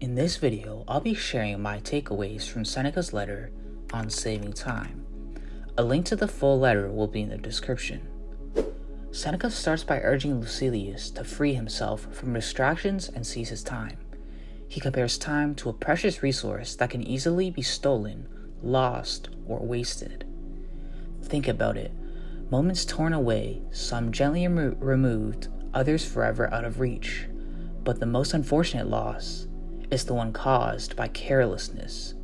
In this video, I'll be sharing my takeaways from Seneca's letter on saving time. A link to the full letter will be in the description. Seneca starts by urging Lucilius to free himself from distractions and seize his time. He compares time to a precious resource that can easily be stolen, lost, or wasted. Think about it. Moments torn away, some gently removed, others forever out of reach. But the most unfortunate loss is the one caused by carelessness.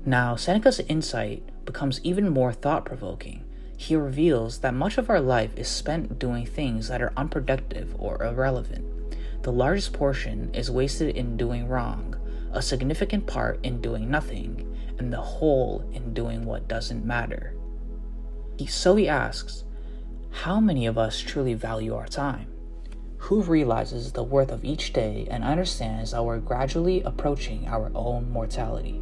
Now, Seneca's insight becomes even more thought-provoking. He reveals that much of our life is spent doing things that are unproductive or irrelevant. The largest portion is wasted in doing wrong, a significant part in doing nothing, and the whole in doing what doesn't matter. So he asks, how many of us truly value our time? Who realizes the worth of each day and understands that we're gradually approaching our own mortality?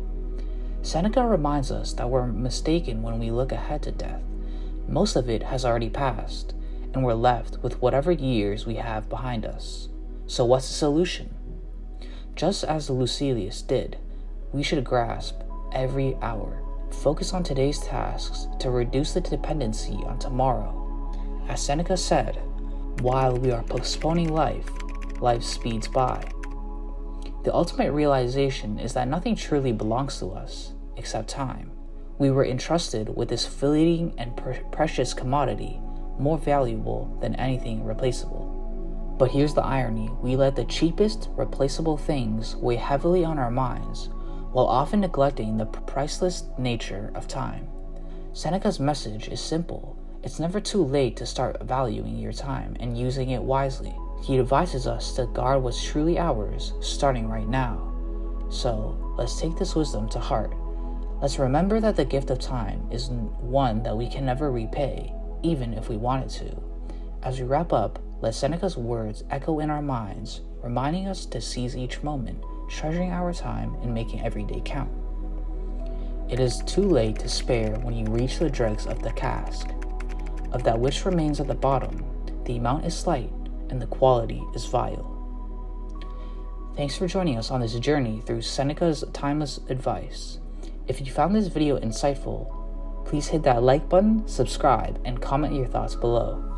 Seneca reminds us that we're mistaken when we look ahead to death. Most of it has already passed, and we're left with whatever years we have behind us. So what's the solution? Just as Lucilius did, we should grasp every hour, focus on today's tasks to reduce the dependency on tomorrow. As Seneca said, while we are postponing life, life speeds by. The ultimate realization is that nothing truly belongs to us except time. We were entrusted with this fleeting and precious commodity, more valuable than anything replaceable. But here's the irony: we let the cheapest, replaceable things weigh heavily on our minds, while often neglecting the priceless nature of time. Seneca's message is simple. It's never too late to start valuing your time and using it wisely. He advises us to guard what's truly ours, starting right now. So, let's take this wisdom to heart. Let's remember that the gift of time is one that we can never repay, even if we wanted to. As we wrap up, let Seneca's words echo in our minds, reminding us to seize each moment, treasuring our time, and making every day count. It is too late to spare when you reach the dregs of the cask. Of that which remains at the bottom, the amount is slight and the quality is vile. Thanks for joining us on this journey through Seneca's timeless advice. If you found this video insightful, please hit that like button, subscribe, and comment your thoughts below.